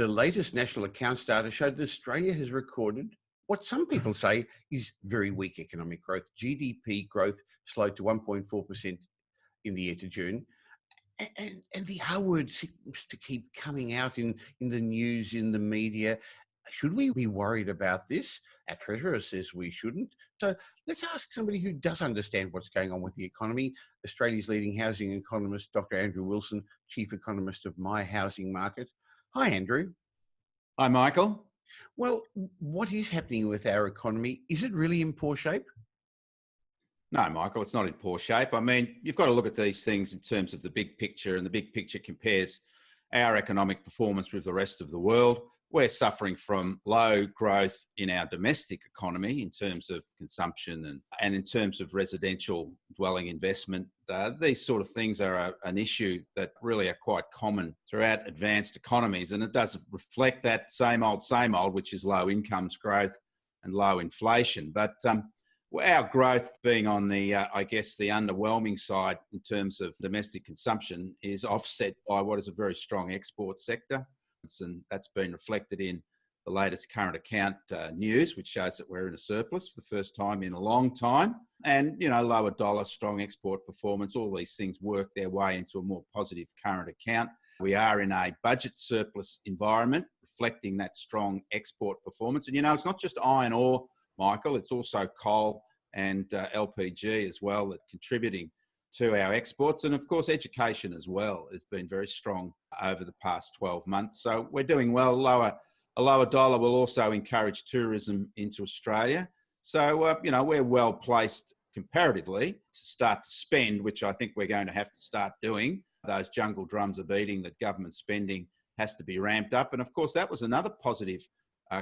The latest national accounts data showed that Australia has recorded what some people say is very weak economic growth. GDP growth slowed to 1.4% in the year to June. And the R word seems to keep coming out in the news, in the media. Should we be worried about this? Our treasurer says we shouldn't. So let's ask somebody who does understand what's going on with the economy. Australia's leading housing economist, Dr. Andrew Wilson, chief economist of My Housing Market. Hi, Andrew. Hi, Michael. Well, what is happening with our economy? Is it really in poor shape? No, Michael, it's not in poor shape. I mean, you've got to look at these things in terms of the big picture, and the big picture compares our economic performance with the rest of the world. We're suffering from low growth in our domestic economy in terms of consumption and in terms of residential dwelling investment. These sort of things are an issue that really are quite common throughout advanced economies, and it does reflect that same old, which is low incomes growth and low inflation. But our growth being on the, the underwhelming side in terms of domestic consumption is offset by what is a very strong export sector. And that's been reflected in the latest current account news, which shows that we're in a surplus for the first time in a long time. And, lower dollar, strong export performance, all these things work their way into a more positive current account. We are in a budget surplus environment, reflecting that strong export performance. And, it's not just iron ore, Michael, it's also coal and LPG as well that contributing to our exports. And of course, education as well has been very strong over the past 12 months. So we're doing well. A lower dollar will also encourage tourism into Australia. So, we're well placed comparatively to start to spend, which I think we're going to have to start doing. Those jungle drums are beating, that government spending has to be ramped up. And of course, that was another positive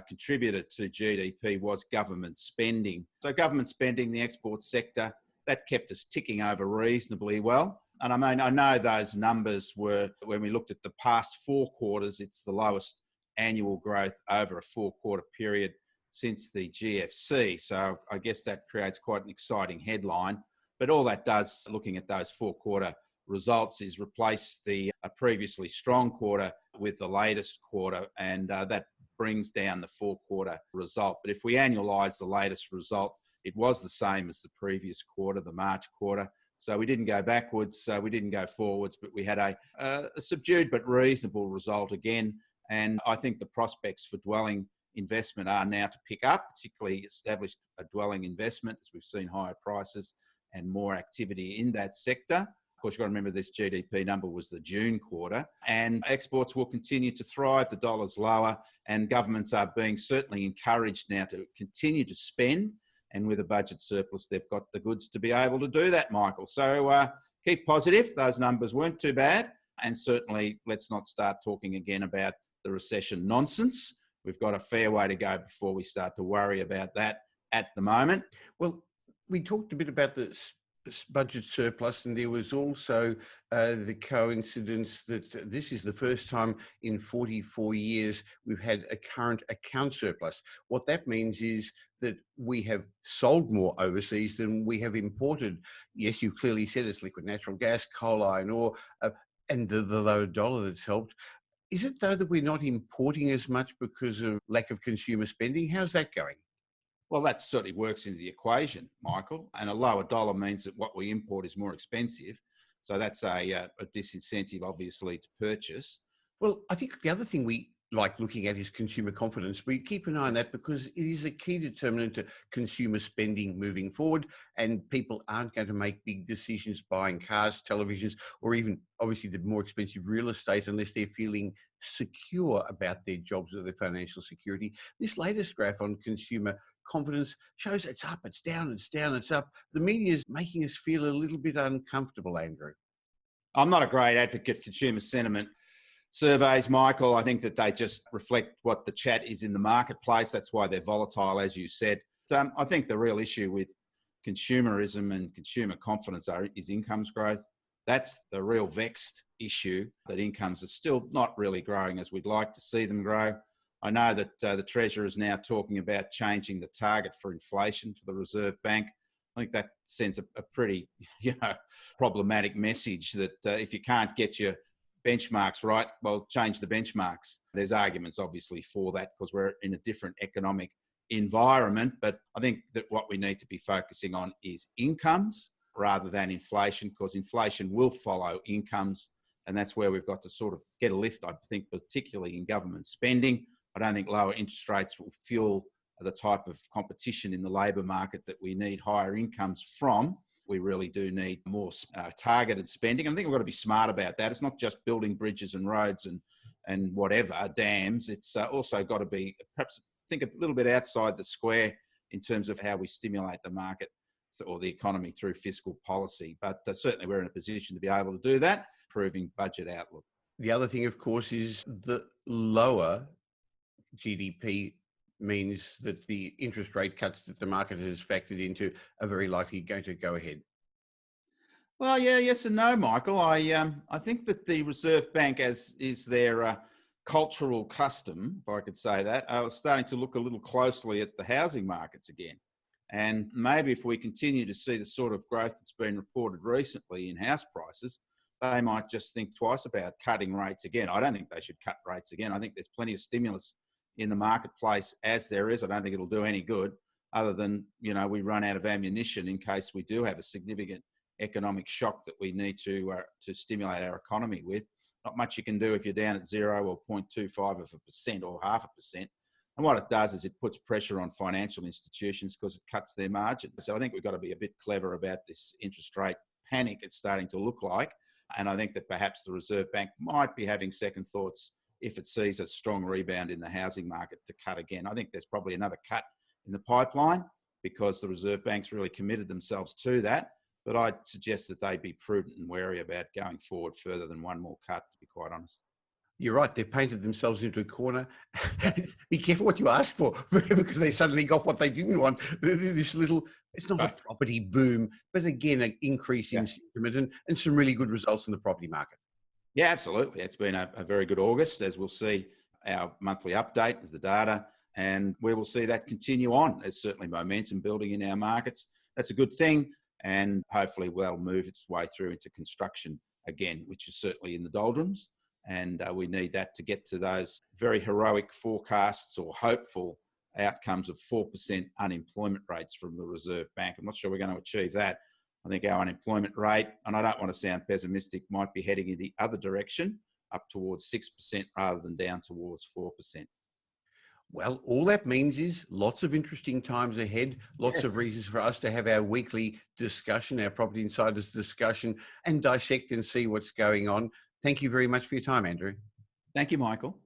contributor to GDP was government spending. So government spending, the export sector, that kept us ticking over reasonably well. And I mean, I know those numbers were, when we looked at the past 4 quarters, it's the lowest annual growth over a 4-quarter period since the GFC. So I guess that creates quite an exciting headline. But all that does, looking at those 4-quarter results, is replace the previously strong quarter with the latest quarter, and that brings down the 4-quarter result. But if we annualise the latest result, it was the same as the previous quarter, the March quarter. So we didn't go backwards, we didn't go forwards, but we had a subdued but reasonable result again. And I think the prospects for dwelling investment are now to pick up, particularly established dwelling investment, as we've seen higher prices and more activity in that sector. Of course, you've got to remember this GDP number was the June quarter, and exports will continue to thrive. The dollar's lower, and governments are being certainly encouraged now to continue to spend. And with a budget surplus, they've got the goods to be able to do that, Michael. So keep positive. Those numbers weren't too bad. And certainly, let's not start talking again about the recession nonsense. We've got a fair way to go before we start to worry about that at the moment. Well, we talked a bit about the budget surplus, and there was also the coincidence that this is the first time in 44 years we've had a current account surplus. What that means is that we have sold more overseas than we have imported. Yes, you clearly said it's liquid natural gas, coal, iron ore, and the low dollar that's helped. Is it though that we're not importing as much because of lack of consumer spending? How's that going? Well, that certainly works into the equation, Michael. And a lower dollar means that what we import is more expensive. So that's a disincentive, obviously, to purchase. Well, I think the other thing we like looking at is consumer confidence. We keep an eye on that because it is a key determinant to consumer spending moving forward, and people aren't going to make big decisions buying cars, televisions, or even obviously the more expensive real estate unless they're feeling secure about their jobs or their financial security. This latest graph on consumer confidence shows it's up, it's down, it's down, it's up. The media is making us feel a little bit uncomfortable, Andrew. I'm not a great advocate for consumer sentiment surveys, Michael. I think that they just reflect what the chat is in the marketplace. That's why they're volatile, as you said. I think the real issue with consumerism and consumer confidence is incomes growth. That's the real vexed issue, that incomes are still not really growing as we'd like to see them grow. I know that the Treasurer is now talking about changing the target for inflation for the Reserve Bank. I think that sends a pretty, problematic message that if you can't get your benchmarks, right? Well, change the benchmarks. There's arguments obviously for that because we're in a different economic environment. But I think that what we need to be focusing on is incomes rather than inflation, because inflation will follow incomes. And that's where we've got to sort of get a lift, I think, particularly in government spending. I don't think lower interest rates will fuel the type of competition in the labour market that we need higher incomes from. We really do need more targeted spending. And I think we've got to be smart about that. It's not just building bridges and roads and whatever, dams. It's also got to be perhaps think a little bit outside the square in terms of how we stimulate the market or the economy through fiscal policy. But certainly we're in a position to be able to do that, improving budget outlook. The other thing, of course, is the lower GDP means that the interest rate cuts that the market has factored into are very likely going to go ahead. Well, yeah, yes and no, Michael. I think that the Reserve Bank, as is their cultural custom, if I could say that, are starting to look a little closely at the housing markets again. And maybe if we continue to see the sort of growth that's been reported recently in house prices, they might just think twice about cutting rates again. I don't think they should cut rates again. I think there's plenty of stimulus in the marketplace as there is. I don't think it'll do any good other than, we run out of ammunition in case we do have a significant economic shock that we need to stimulate our economy with. Not much you can do if you're down at 0 or 0.25% or 0.5%. And what it does is it puts pressure on financial institutions because it cuts their margins. So I think we've got to be a bit clever about this interest rate panic it's starting to look like. And I think that perhaps the Reserve Bank might be having second thoughts if it sees a strong rebound in the housing market to cut again. I think there's probably another cut in the pipeline because the Reserve Bank's really committed themselves to that. But I'd suggest that they be prudent and wary about going forward further than one more cut, to be quite honest. You're right. They've painted themselves into a corner. Be careful what you ask for because they suddenly got what they didn't want. This little, it's not a property boom, but again, an increase in sentiment and some really good results in the property market. Yeah, absolutely. It's been a very good August, as we'll see our monthly update with the data, and we will see that continue on. There's certainly momentum building in our markets. That's a good thing, and hopefully that'll move its way through into construction again, which is certainly in the doldrums. And we need that to get to those very heroic forecasts or hopeful outcomes of 4% unemployment rates from the Reserve Bank. I'm not sure we're going to achieve that. I think our unemployment rate, and I don't want to sound pessimistic, might be heading in the other direction, up towards 6% rather than down towards 4%. Well, all that means is lots of interesting times ahead, lots of reasons for us to have our weekly discussion, our Property Insiders discussion, and dissect and see what's going on. Thank you very much for your time, Andrew. Thank you, Michael.